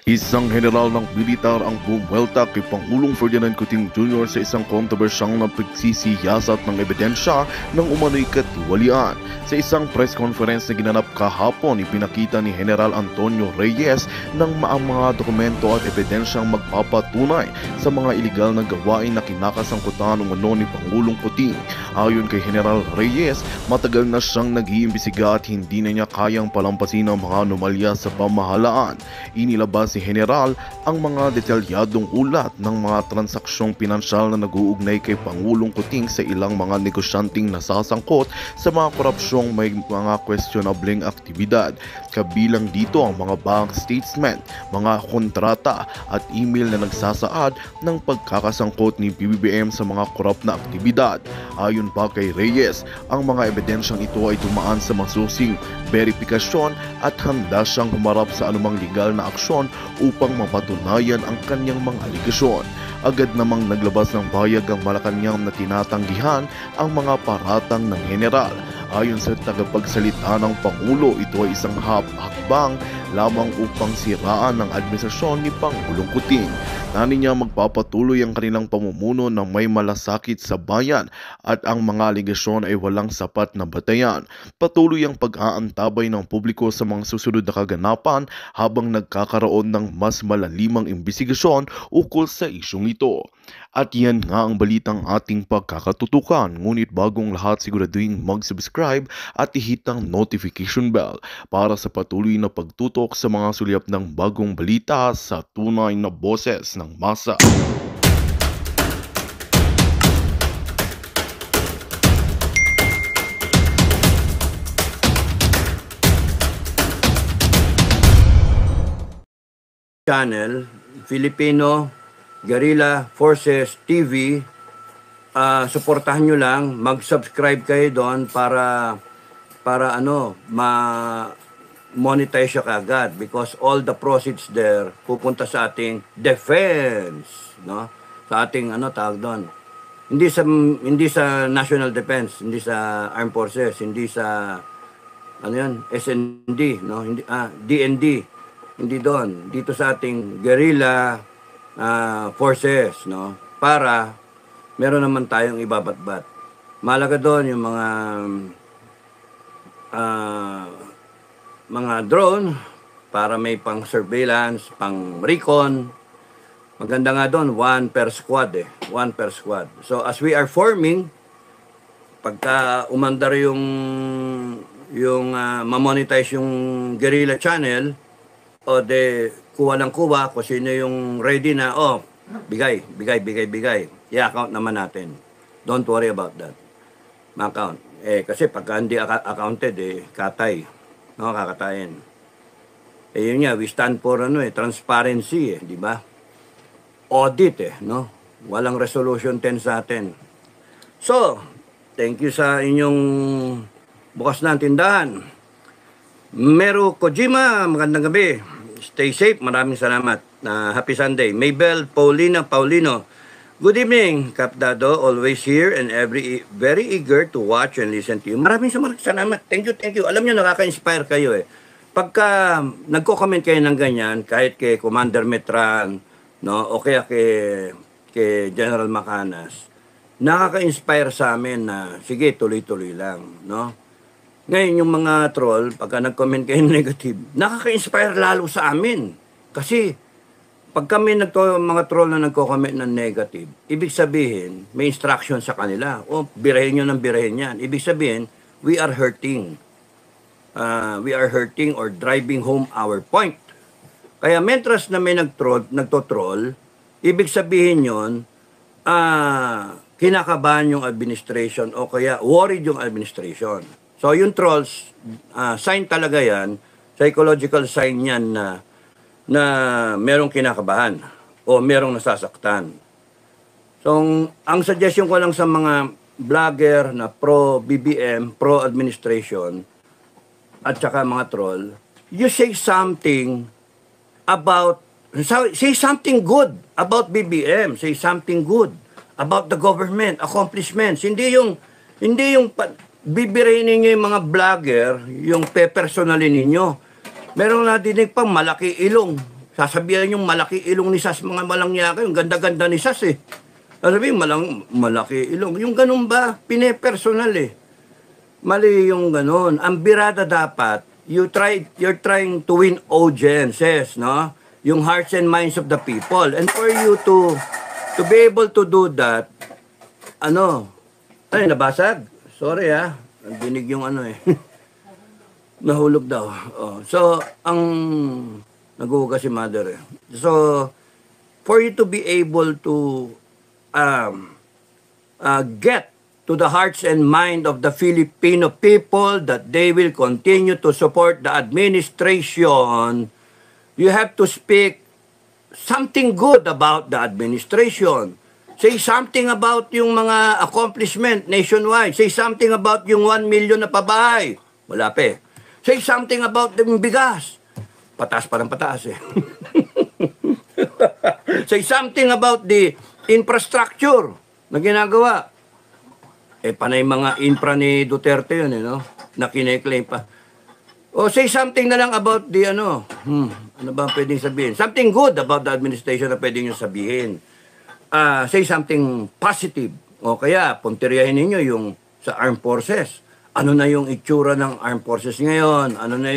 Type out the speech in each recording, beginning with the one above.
Isang general ng militar ang bumuwelta kay Pangulong Ferdinand Cuting Jr. sa isang kontrobersyang na pagsisiyasat ng ebidensya ng umano'y katiwalian. Sa isang press conference na ginanap kahapon, ipinakita ni General Antonio Reyes ng mga dokumento at ebidensyang magpapatunay sa mga iligal na gawain na kinakasangkutan umano ni Pangulong Cuting. Ayon kay General Reyes, matagal na siyang nag-iimbestiga at hindi na niya kayang palampasin ang mga anomalya sa pamahalaan. Inilabas si General ang mga detalyadong ulat ng mga transaksyong pinansyal na nag-uugnay kay Pangulong Cuting sa ilang mga negosyanteng nasasangkot sa mga korupsyong may mga questionableng aktibidad. Kabilang dito ang mga bank statement, mga kontrata at email na nagsasaad ng pagkakasangkot ni PBBM sa mga korap na aktibidad. Ayon pa kay Reyes, ang mga ebidensyang ito ay dumaan sa masusing verifikasyon at handa siyang humarap sa anumang legal na aksyon upang mapatunayan ang kanyang mga aligasyon. Agad namang naglabas ng pahayag ang Malacanang na tinatanggihan ang mga paratang ng general. Ayon sa tagapagsalita ng Pangulo, ito ay isang hakbang lamang upang siraan ang administrasyon ni Pangulong Cuting. Naniya magpapatuloy ang kanilang pamumuno na may malasakit sa bayan at ang mga aligasyon ay walang sapat na batayan. Patuloy ang pag-aantabay ng publiko sa mga susunod na kaganapan habang nagkakaroon ng mas malalimang imbestigasyon ukol sa isyong ito. At yan nga ang balitang ating pagkakatutukan. Ngunit bagong lahat, siguraduhin mag-subscribe at ihit ang notification bell para sa patuloy na pagtutok sa mga sulyap ng bagong balita sa tunay na boses ng masa. Channel, Filipino Guerrilla Forces TV, suportahan nyo lang, mag-subscribe kayo doon para ma-monetize siya kagad because all the proceeds there pupunta sa ating defense, no? Sa ating tawag doon. Hindi sa national defense, hindi sa armed forces, hindi sa SND, no? Hindi DND. Hindi doon, dito sa ating guerrilla forces, no? Para meron naman tayong ibabatbat. Malaga doon yung mga drone para may pang surveillance, pang recon. Maganda nga doon, one per squad. So as we are forming, pagka umandar yung ma-monetize yung guerrilla channel, o de kuha ng kuha kung sino yung ready na, bigay. I-account naman natin. Don't worry about that. Ma-account. Kasi pagka hindi accounted, katay. No, kakatayin. Yun nga, we stand for transparency, di ba? Audit, no? Walang resolution 10 sa atin. So, thank you sa inyong bukas na tindahan. Meru Kojima, magandang gabi. Stay safe, maraming salamat. Happy Sunday. Maybel Paulino. Good evening, Kapdado. Always here and very eager to watch and listen to you. Maraming salamat. Thank you. Alam nyo, nakaka-inspire kayo Pagka nagko-comment kayo ng ganyan, kahit kay Commander Metran, no, o kaya kay General Macanas, nakaka-inspire sa amin na, sige, tuloy-tuloy lang, no? Ngayon, yung mga troll, pagka nag-comment kayo negative, nakaka-inspire lalo sa amin. Kasi, pag kami mga troll na nagko-comment ng negative, ibig sabihin, may instruction sa kanila. Birahin nyo ng birahin yan. Ibig sabihin, we are hurting. We are hurting or driving home our point. Kaya, mentras na may nagtotroll, ibig sabihin yun, kinakabahan yung administration o kaya worried yung administration. So, yung trolls, sign talaga yan, psychological sign yan na merong kinakabahan o merong nasasaktan. So, ang suggestion ko lang sa mga vlogger na pro-BBM, pro-administration, at saka mga troll, you say something good about BBM, say something good about the government, accomplishments. Hindi yung bibirahin ninyo yung mga vlogger, yung pe-personalin ninyo. Merong nadinig pang malaki ilong. Sasabihan yung malaki ilong ni Sas, mga malangya kayo. Yung ganda-ganda ni Sas eh. Sasabihin, malaki ilong. Yung ganun ba? Pinepersonal eh. Mali yung ganun. Ang birada dapat, you're trying to win audiences, no? Yung hearts and minds of the people. And for you to be able to do that, ay, nabasag. Sorry Dinig yung eh. Nahulog daw. Oh. So, naghuhugas si mother eh. So, for you to be able to get to the hearts and mind of the Filipino people that they will continue to support the administration, you have to speak something good about the administration. Say something about yung mga accomplishment nationwide. Say something about yung 1 million na pabahay. Wala pa eh. Say something about yung bigas. Pataas pa ng pataas eh. Say something about the infrastructure na ginagawa. Panay mga infra ni Duterte yun no? Na kine-claim pa. O say something na lang about the ano ba pwedeng sabihin? Something good about the administration na pwedeng nyo sabihin. Say something positive. O kaya, punteriyahin ninyo yung sa armed forces. Ano na yung itsura ng armed forces ngayon? Ano na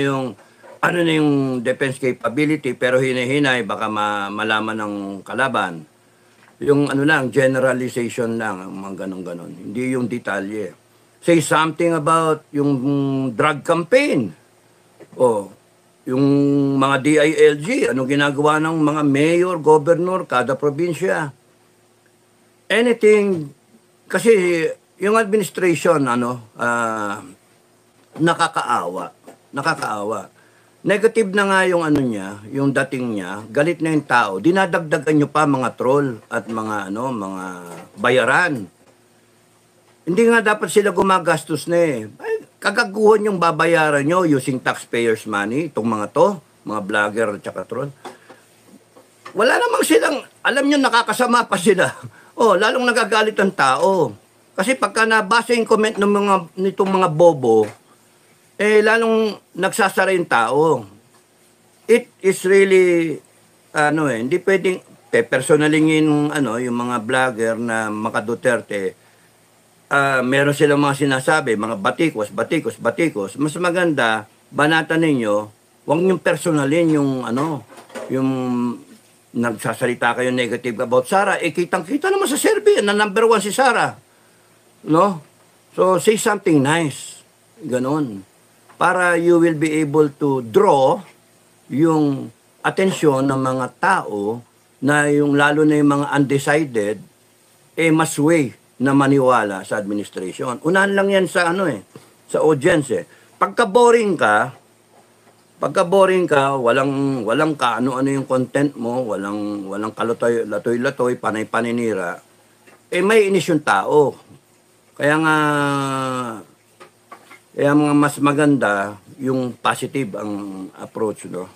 yung defense capability? Pero hinahinay, baka malaman ng kalaban. Yung generalization lang, mga ganon-ganon. Hindi yung detalye. Say something about yung drug campaign. O, yung mga DILG, ano ginagawa ng mga mayor, governor, kada probinsya. Anything, kasi yung administration, nakakaawa. Negative na nga yung yung dating niya, galit na yung tao, dinadagdagan nyo pa mga troll at mga bayaran. Hindi nga dapat sila gumagastos na eh. Ay, kagaguhan yung babayaran nyo using taxpayers money, itong mga mga vlogger at saka troll. Wala namang silang, alam nyo nakakasama pa sila. Lalong nagagalit ang tao. Kasi pagka nabasa yung comment nitong mga bobo, lalong nagsasara yung tao. It is really, hindi pwedeng, personalingin yung mga vlogger na maka Duterte, meron silang mga sinasabi, mga batikos. Mas maganda, banatan ninyo, huwag niyong personalin yung nagsasalita kayo negative about Sara, kitang-kita naman sa survey na number 1 si Sara. No? So, say something nice. Ganon. Para you will be able to draw yung atensyon ng mga tao na yung lalo na yung mga undecided, mas way na maniwala sa administration. Unahan lang yan sa sa audience eh. Pagka-boring ka, walang ano yung content mo, walang latoy-latoy, panay-paninira, may inis yung tao. Kaya mas maganda yung positive ang approach, no?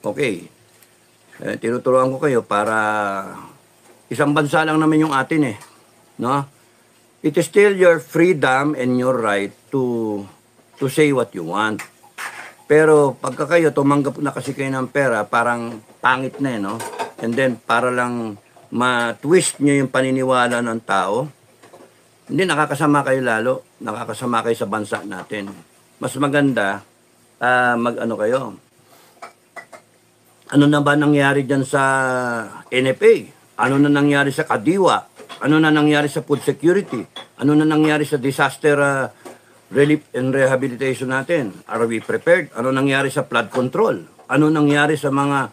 Okay. Tinuturuan ko kayo para isang bansa lang naman yung atin eh, no? It is still your freedom and your right to say what you want. Pero pagka kayo tumanggap na kasi kayo ng pera, parang pangit na no? And then para lang ma-twist nyo yung paniniwala ng tao, hindi nakakasama kayo lalo, nakakasama kayo sa bansa natin. Mas maganda, kayo. Ano na ba nangyari dyan sa NFA? Ano na nangyari sa Kadiwa? Ano na nangyari sa food security? Ano na nangyari sa disaster relief and rehabilitation natin? Are we prepared? Ano nangyari sa flood control? Ano nangyari sa mga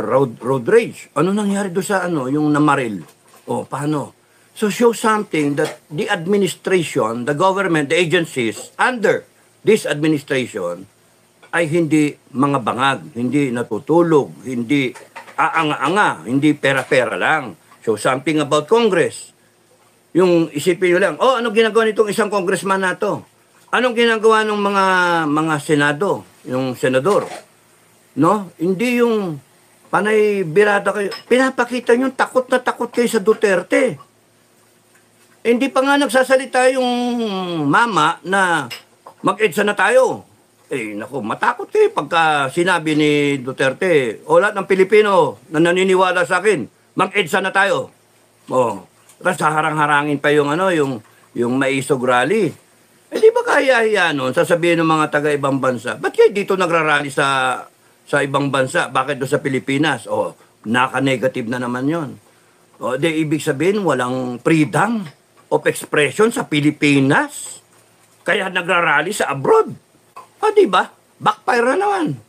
road rage? Ano nangyari do sa yung namaril? Paano? So show something that the administration, the government, the agencies under this administration ay hindi mga bangag, hindi natutulog, hindi aanga-anga, hindi pera-pera lang. Show something about Congress. Yung isipin nyo lang, ano ginagawa nitong isang congressman na to? Anong ginagawa ng mga senado, yung senador? No? Hindi yung panay birada kayo. Pinapakita nyo, takot na takot kayo sa Duterte. Hindi pa nga nagsasalita yung mama na mag-EDSA na tayo. Naku, matakot kayo pagka sinabi ni Duterte, o lahat ng Pilipino na naniniwala sa akin, mag-EDSA na tayo. Tapos harang-harangin pa yung maisog rally. Di ba kaya nun, sasabihin ng mga taga-ibang bansa, ba't kayo dito nagrarally sa ibang bansa? Bakit doon sa Pilipinas? Naka-negative na naman yon. Ibig sabihin, walang freedom of expression sa Pilipinas. Kaya nagrarally sa abroad. Di ba? Backfire na naman.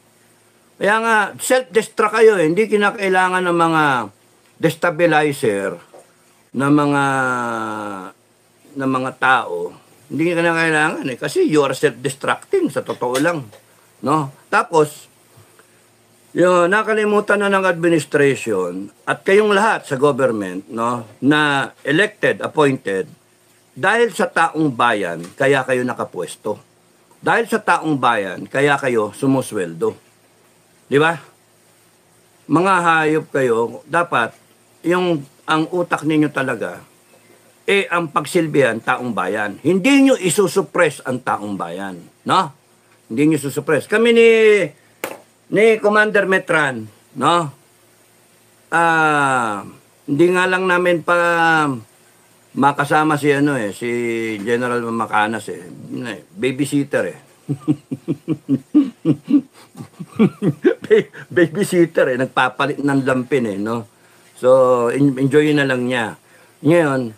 Kaya nga, self-destruct kayo. Hindi kinakailangan ng mga destabilizer na mga tao. Hindi kinakailangan kasi you are self-destructing sa totoo lang. No? Tapos, nakalimutan na ng administration at kayong lahat sa government, no, na elected, appointed, dahil sa taong bayan, kaya kayo nakapwesto. Dahil sa taong bayan, kaya kayo sumusweldo. Di ba? Mga hayop kayo, dapat ang utak ninyo talaga, ang pagsilbihan taong bayan. Hindi nyo isusuppress ang taong bayan. No? Hindi nyo isusuppress. Kami ni Commander Metran, no? Hindi nga lang namin pa makasama si General Mamacanas babysitter babysitter nagpapalit ng lampin no. So enjoy na lang niya. Ngayon,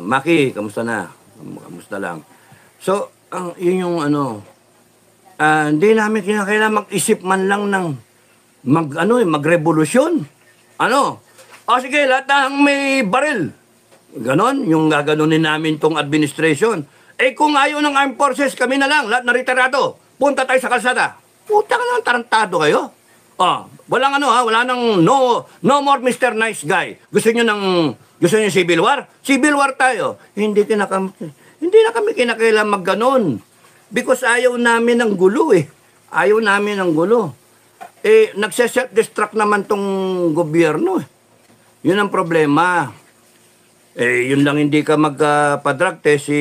Maki, kamusta na? Kamusta lang. So yun yung hindi namin kinakailangan mag-isip man lang ng magrevolusyon. Sige, lahat ng may baril. Ganon, yung gaganunin namin tong administration. Kung ayaw ng armed forces, kami na lang, lahat na retirado. Punta tayo sa kalsada. Puta ka na, tarantado kayo. Wala nang no more Mr. Nice Guy. Gusto nyo civil war? Civil war tayo. Hindi na kami kinakailangan magganon. Because ayaw namin ng gulo Ayaw namin ng gulo. Nagse-self-destruct naman tong gobyerno. Yun ang problema. Yun lang hindi ka magpa-drug test si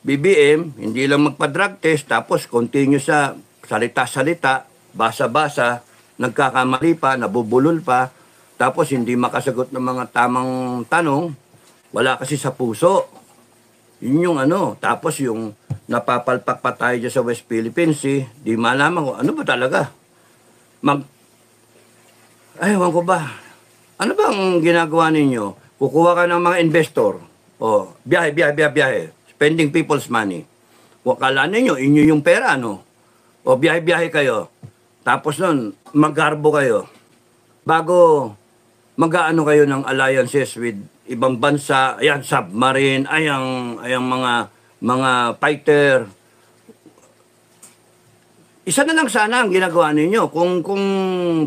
BBM, hindi lang magpa-drug test, tapos continue sa salita-salita, basa-basa, nagkakamali pa, nabubulol pa, tapos hindi makasagot ng mga tamang tanong, wala kasi sa puso. Yun yung tapos yung napapalpak pa tayo dyan sa West Philippines, di malaman ko, ano ba talaga? Ewan ko ba, ano bang ginagawa ninyo? Kukuha ka ng mga investor. Biyahe. Spending people's money. Kala ninyo, inyo yung pera, biyahe kayo. Tapos nun, maggarbo kayo. Bago mag-aano kayo ng alliances with ibang bansa, submarine, mga fighter. Isa na lang sana ang ginagawa ninyo. Kung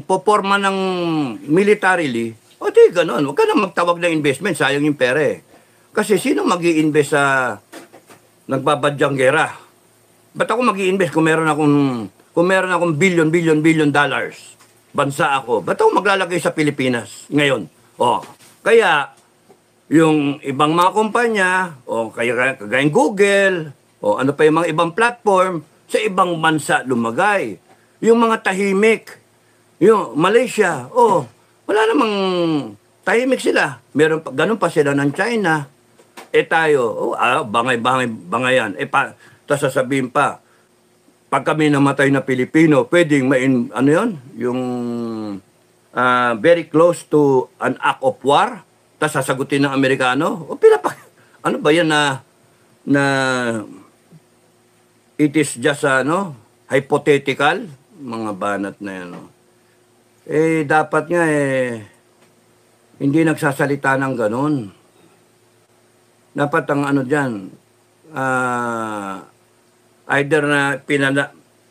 poporma ng militarily, di ganun. Huwag ka na magtawag ng investment. Sayang yung pera Kasi sino mag-i-invest sa nagbabadyang gera? Ba't ako mag-i-invest kung meron akong billion dollars? Bansa ako. Ba't ako maglalagay sa Pilipinas ngayon? Kaya, yung ibang mga kumpanya, kagayang Google, ano pa yung mga ibang platform, sa ibang bansa lumagay. Yung mga tahimik, yung Malaysia, wala namang tahimik sila. Meron pa, ganun pa sila ng China. Tayo, bangayan. Tapos sasabihin pa, pag kami namatay na Pilipino, pwedeng yung very close to an act of war, tapos sasagutin ng Amerikano, ano ba yan na it is just hypothetical, mga banat na yan. Dapat nga hindi nagsasalita ng ganun. Dapat ang either na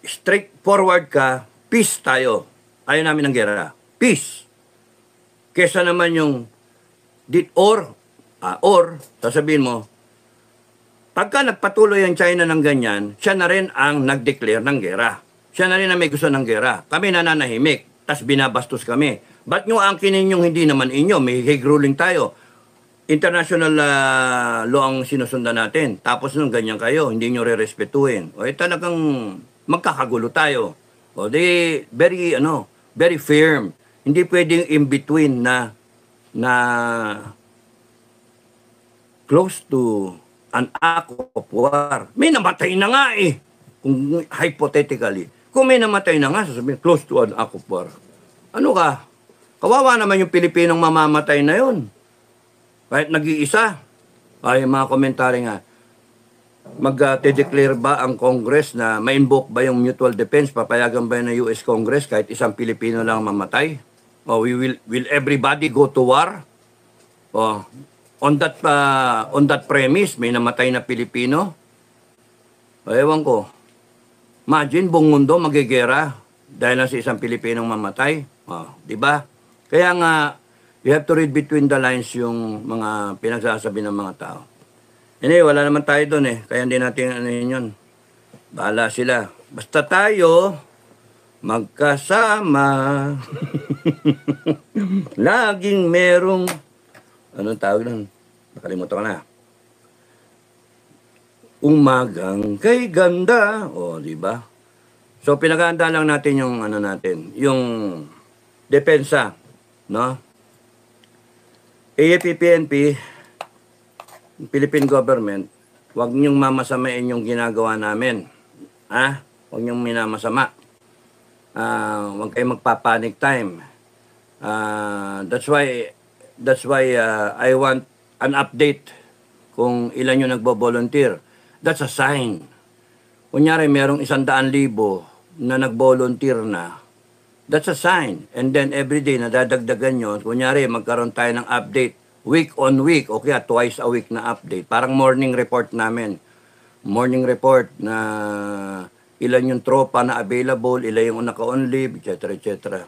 straightforward ka, peace tayo. Ayaw namin ng gera. Peace. Kesa naman yung sasabihin mo, pagka nagpatuloy ang China ng ganyan, siya na rin ang nag-declare ng gera. Siya na rin ang may gusto ng gera. Kami nananahimik, tas binabastos kami. Ba't nyo angkinin yung hindi naman inyo? May hig ruling tayo. international law ang sinusundan natin. Tapos nung ganyan kayo, hindi nyo re-respetuhin. O talagang magkakagulo tayo. O di, very firm. Hindi pwedeng in-between na close to an act of war. May namatay na nga eh. Kung hypothetically. Kung may namatay na nga, sasabihin, close to an act of war. Ano ka? Kawawa naman yung Pilipinong mamamatay na yun. Kahit nag-iisa. Ay, mga komentary nga. Mag-declare ba ang Congress na ma-invoke ba yung mutual defense? Papayagan ba ng US Congress kahit isang Pilipino lang mamatay? O will everybody go to war? O, on that premise, may namatay na Pilipino? O, ewan ko. Imagine, buong mundo magigera dahil lang sa isang Pilipinong mamatay. O, di ba? Kaya nga, you have to read between the lines yung mga pinagsasabi ng mga tao. Anyway, wala naman tayo doon eh. Kaya hindi natin ano yun. Bahala sila. Basta tayo, magkasama. Laging merong, anong tawag nun? Nakalimutan ko na. Umagang kay ganda. O, di ba? So, pinaganda lang natin yung, ano natin, yung depensa, no? AFP-PNP, Philippine government, huwag niyong mamasamain yung ginagawa namin. Ha? Huwag niyong minamasama. Huwag kayong magpapanic time. That's why I want an update kung ilan yung nagbo-volunteer. That's a sign. Kunyari, merong 100,000 na nag-volunteer na. That's a sign. And then every day, nadadagdagan yun. Kunyari, magkaroon tayo ng update. Week on week, o kaya twice a week na update. Parang morning report namin. Morning report na ilan yung tropa na available, ilan yung naka-on leave, etc. etc.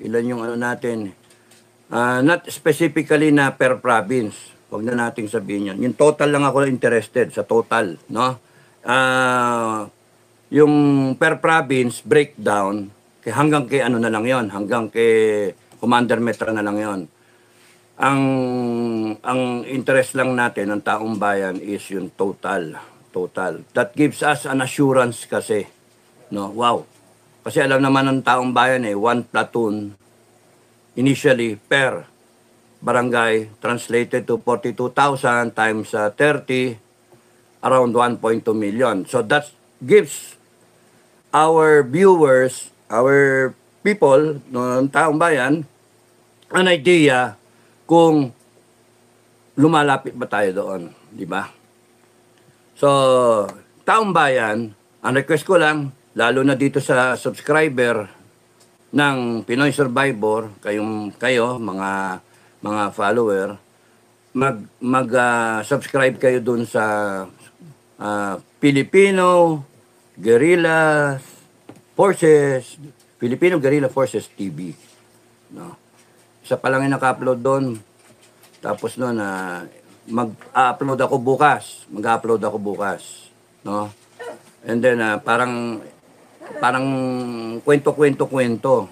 Ilan yung ano natin. Not specifically na per province. Huwag na nating sabihin yan. Yung total lang ako interested sa total. No? Yung per province breakdown, hanggang kay ano na lang yon, hanggang kay Commander Metra na lang yon. Ang interest lang natin ng taong bayan is yung total. That gives us an assurance kasi. No, wow. Kasi alam naman ng taong bayan one platoon initially per barangay translated to 42,000 times 30, around 1.2 million. So that gives our viewers, our people, ng taong bayan, an idea kung lumalapit ba tayo doon, di ba? So, taong bayan, ang request ko lang, lalo na dito sa subscriber ng Pinoy Survivor, kayo, mga follower, mag-subscribe kayo dun sa Filipino Guerrilla Forces TV. No? Isa pa lang yung naka-upload doon. Tapos noon, mag-upload ako bukas. No? And then, parang kwento-kwento.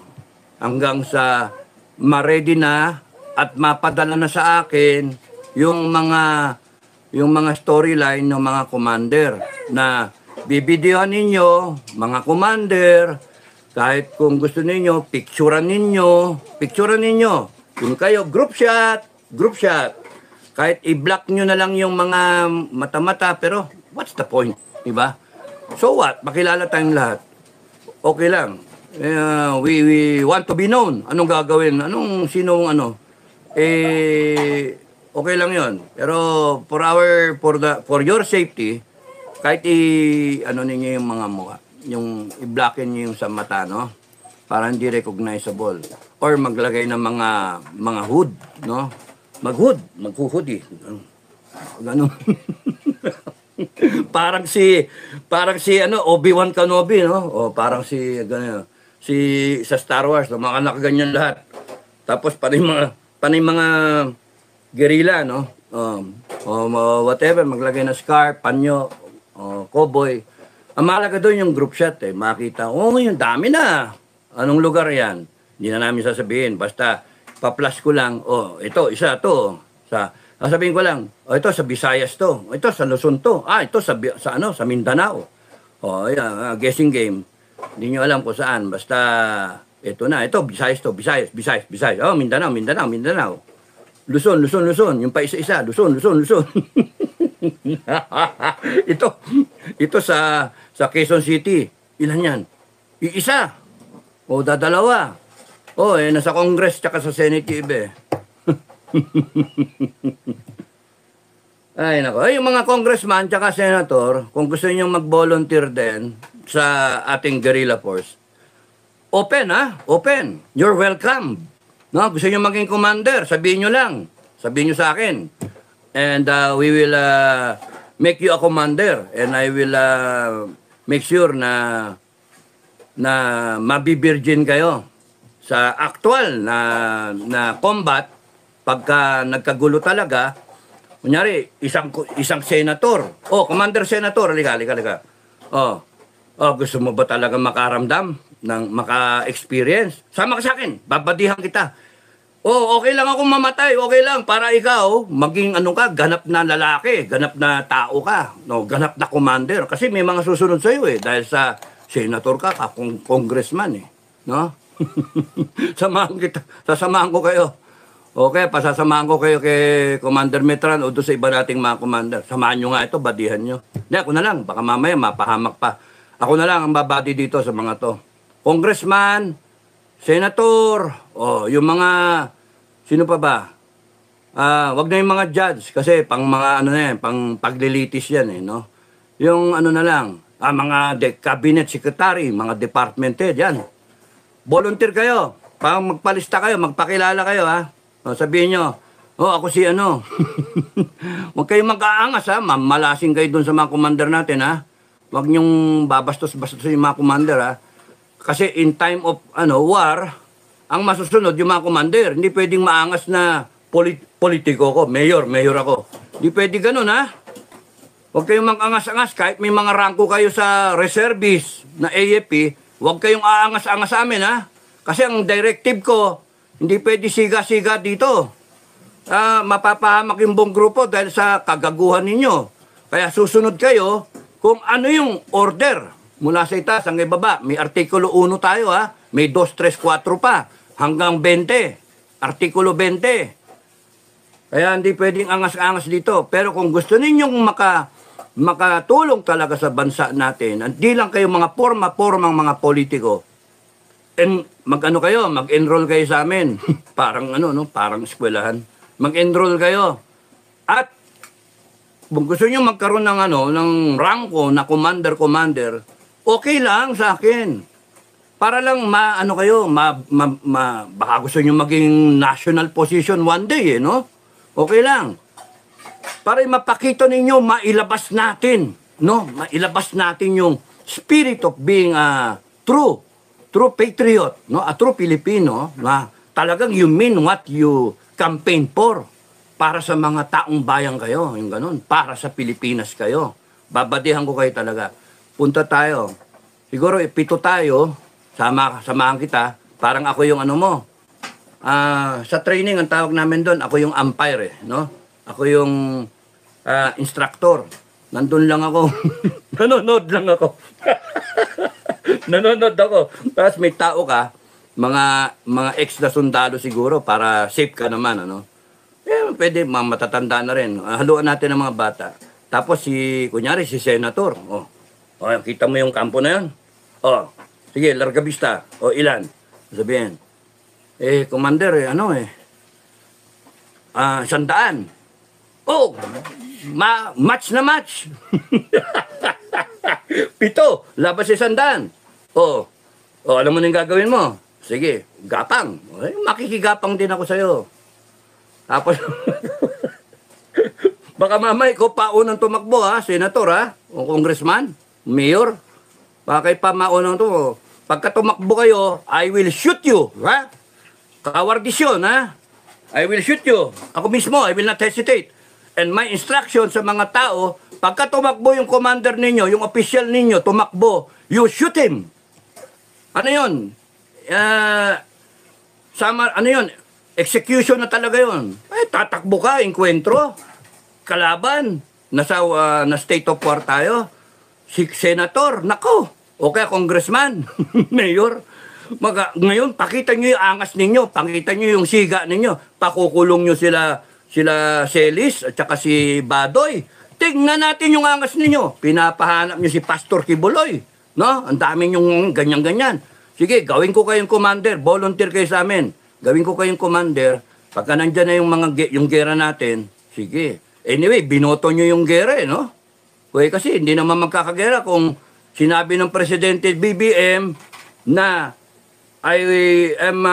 Hanggang sa ma-ready na at mapadala na sa akin yung mga storyline ng mga commander na bibidyohan ninyo, mga commander, kahit kung gusto ninyo, picturean ninyo. Kung kayo, group shot. Kahit i-block nyo na lang yung mga mata-mata, pero what's the point? Diba? So what? Makilala tayong lahat. Okay lang. We want to be known. Anong gagawin? Okay lang yon. Pero for your safety, kahit ninyo yung mga mukha, yung i-blockin nyo yung sa mata, no? Para hindi recognizable. Or maglagay ng mga hood, no? Maghuhoodie. Ganun. parang si Obi-Wan Kenobi, no? O parang si sa Star Wars, no? Mga nakaganyan lahat. Tapos panay mga guerrilla, no? Whatever, maglagay na scarf, panyo, cowboy. Ang mahalaga doon yung group shot makita, yung dami na. Anong lugar yan? Hindi na namin sasabihin. Basta, pa-plus ko lang, ito, isa to. Sasabihin ko lang, ito sa Visayas to, ito sa Luzon to, ito sa Mindanao. Yeah, guessing game. Hindi nyo alam kung saan, basta ito na, ito Visayas to, Visayas. Mindanao. Luzon. Yung pa isa-isa, Luzon. ito sa Quezon City. Ilan yan? Iisa. Dadalawa. Nasa Congress tsaka sa Senate ibe. Ay, nako. Yung mga congressman tsaka senator, kung gusto niyo mag-volunteer din sa ating guerrilla force, open. You're welcome. No, gusto niyo maging commander, sabihin niyo lang. Sabihin niyo sa akin. And we will make you a commander, and I will make sure na mabibirgin kayo sa actual na combat. Pagka nagkagulo talaga, kunyari, isang senator. Commander senator, halika. Gusto mo ba talaga makaramdam ng maka-experience? Sama ka sa akin, babadihan kita. Okay lang ako mamatay, okay lang, para ikaw, maging ganap na lalaki, ganap na tao ka, no, ganap na commander. Kasi may mga susunod sa'yo dahil sa senator ka, congressman no? Sasamahan ko kayo. Okay, pasasamahan ko kayo kay Commander Metran o doon sa iba nating mga commander. Samahan nyo nga ito, badihan nyo. Hindi, ako na lang. Baka mamaya mapahamak pa. Ako na lang ang babadi dito sa mga to. Congressman, Senator, yung mga, sino pa ba? Wag na yung mga judge kasi pang mga pang paglilitis yan no? Yung na lang, mga cabinet secretary, mga department head, yan. Volunteer kayo. Pang magpalista kayo, magpakilala kayo sabihin nyo, ako si Huwag kayong mag-aangas Malasing kayo dun sa mga commander natin Huwag nyong babastos-bastos yung mga commander Kasi in time of war, ang masusunod yung mga commander. Hindi pwedeng maangas na politiko ko, mayor ako. Hindi pwede ganun Huwag kayong mag-angas-angas kahit may mga rangko kayo sa reservists na AFP, huwag kayong aangas-angas sa amin Kasi ang directive ko, hindi pwede siga-siga dito. Mapapahamak yung buong grupo dahil sa kagaguhan ninyo. Kaya susunod kayo kung ano yung order mula sa itaas hanggang baba. May artikulo 1 tayo May 2, 3, 4 pa. Hanggang 20. Artikulo 20. Kaya hindi pwedeng angas-angas dito. Pero kung gusto ninyong makatulong talaga sa bansa natin, hindi lang kayo mga porma-pormang mga politiko, mag-enroll kayo sa amin. Parang parang eskwelahan. Mag-enroll kayo. At kung gusto niyo magkaroon ng rangko na commander, okay lang sa akin. Para lang baka gusto niyo maging national position one day no? Okay lang. Para mapakita ninyo, mailabas natin, no? Mailabas natin yung spirit of being a true patriot, no? A true Filipino, na talagang you mean what you campaign for. Para sa mga taong bayan kayo, yung ganun. Para sa Pilipinas kayo. Babadihan ko kayo talaga. Punta tayo. Siguro 7 tayo, samahan kita. Parang ako yung sa training, ang tawag namin doon, ako yung umpire no? Ako yung instructor. Nandun lang ako. Nanonood lang ako. Nanonood ako. Tapos may tao ka, mga ex na sundalo siguro para safe ka naman, pwede, matatanda na rin. Haluan natin ang mga bata. Tapos kunyari si Senator. Kita mo yung kampo na yun? Sige, larga vista. Ilan? Sabihin. Commander, 100. Match na match. 7, labas 100. Alam mo na yung gagawin mo? Sige, gapang. Makikigapang din ako sa'yo. Tapos, baka mamay ko paunang tumakbo senator o congressman, mayor. Baka kayo pa maunang to. Pagka tumakbo kayo, I will shoot you. Kawardis yun, I will shoot you. Ako mismo, I will not hesitate. And my instruction sa mga tao, pagka tumakbo yung commander ninyo, yung official ninyo, tumakbo, you shoot him. Ano yun? Ano yun? Execution na talaga yon. Tatakbo ka, enkwentro, kalaban, na state of war tayo. Si senator, nako, o kaya congressman, mayor. Ngayon, pakita nyo yung angas ninyo, pakita nyo yung siga ninyo, pakukulong nyo sila Celis at saka si Badoy. Tingnan natin yung angas ninyo. Pinapahanap nyo si Pastor Kibuloy. No? Ang dami yung ganyan-ganyan. Sige, gawin ko kayong commander. Volunteer kayo sa amin. Gawin ko kayong commander. Pagka nandyan na yung gera natin, sige. Anyway, binoto nyo yung gera no? Kasi hindi naman magkakagera kung sinabi ng Presidente BBM na I am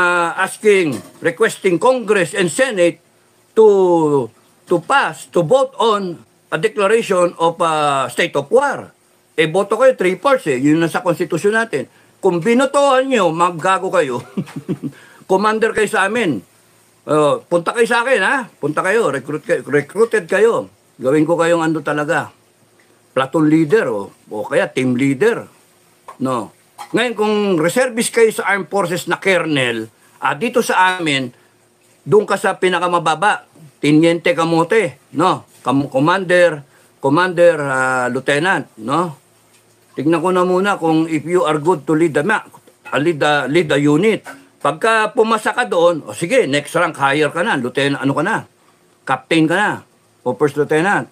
requesting Congress and Senate to vote on a declaration of state of war. Boto kayo 3/4 Yun na sa konstitusyon natin. Kung binotohan nyo, maggago kayo. Commander kayo sa amin. Punta kayo sa akin, ha? Punta kayo, recruited kayo. Gawin ko kayong talaga. Platoon leader o kaya team leader. No. Ngayon, kung reservist kayo sa armed forces na colonel, dito sa amin, doon ka sa pinakamababa. Teniente kamote, no? Commander, lieutenant, no? Tignan ko na muna kung if you are good to lead the unit. Pagka pumasa ka doon, sige, next rank higher ka na, lieutenant, ka na? Captain ka na, o first lieutenant.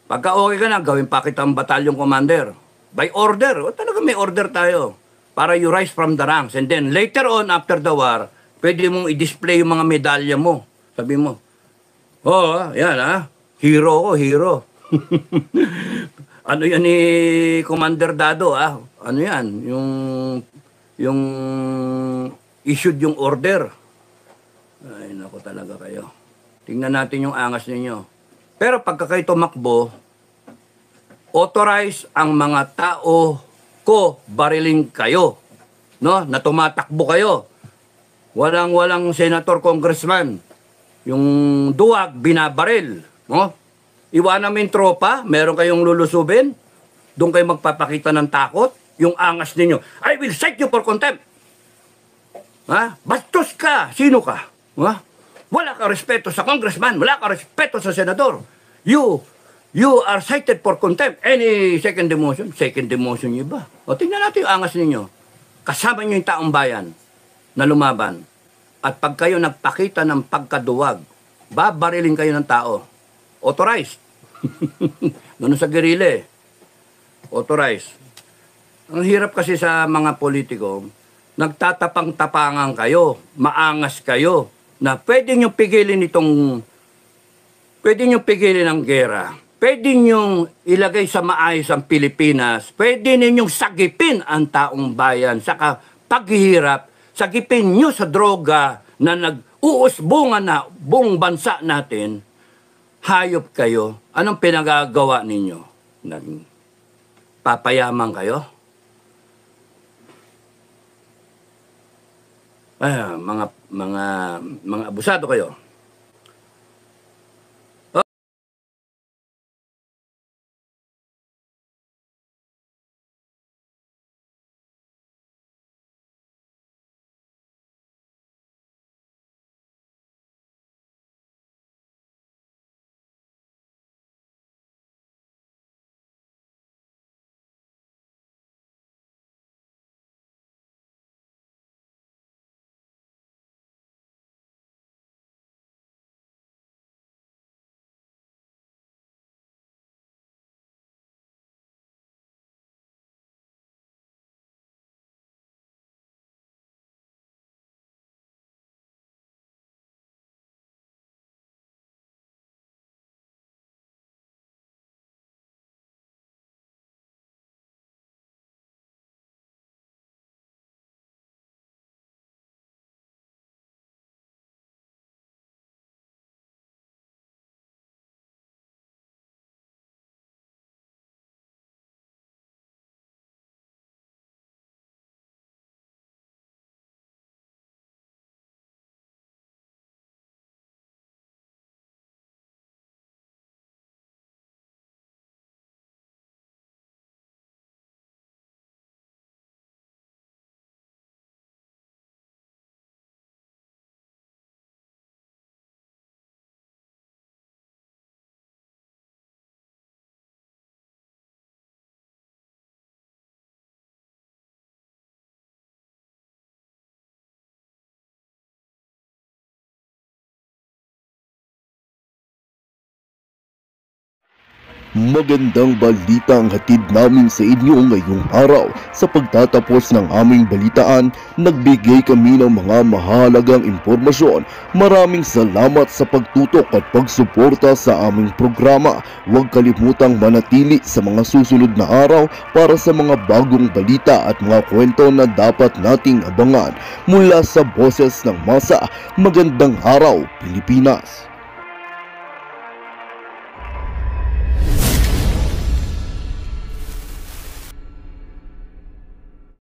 Pagka okay ka na, gawin pa kitang battalion commander. By order, talaga may order tayo para you rise from the ranks. And then later on, after the war, pwede mong i-display yung mga medalya mo. Sabi mo, yan hero ko, hero. Ano yan ni Commander Dado, Ano yan? Yung issued yung order. Ay, naku talaga kayo. Tingnan natin yung angas ninyo. Pero pagka kayo tumakbo, authorize ang mga tao ko, bariling kayo. No? Na tumatakbo kayo. Walang senator, congressman. Yung duwag, binabaril. No? Iwanan mo yung tropa, meron kayong lulusubin, doon kayo magpapakita ng takot, yung angas ninyo, I will cite you for contempt. Bastos ka, sino ka? Wala ka respeto sa congressman, wala ka respeto sa senador. You are cited for contempt. Any second demotion? Second demotion nyo ba? Tingnan natin yung angas ninyo. Kasama nyo yung taong bayan na lumaban. At pag kayo nagpakita ng pagkaduwag, babarilin kayo ng tao. Authorized. Ganun sa guerrilla Authorized. Ang hirap kasi sa mga politiko, nagtatapang-tapangan kayo, maangas kayo, na pwede nyo pigilin ang gera. Pwede nyo ilagay sa maayos ang Pilipinas. Pwede ninyong sagipin ang taong bayan. Saka paghihirap, sagipin nyo sa droga na nag-uusbungan na buong bansa natin. Hayop kayo. Anong pinagagawa ninyo? Papayaman kayo? Mga abusado kayo. Magandang balita ang hatid namin sa inyo ngayong araw. Sa pagtatapos ng aming balitaan, nagbigay kami ng mga mahalagang impormasyon. Maraming salamat sa pagtutok at pagsuporta sa aming programa. Huwag kalimutang manatili sa mga susunod na araw para sa mga bagong balita at mga kwento na dapat nating abangan. Mula sa Boses ng Masa, magandang araw Pilipinas!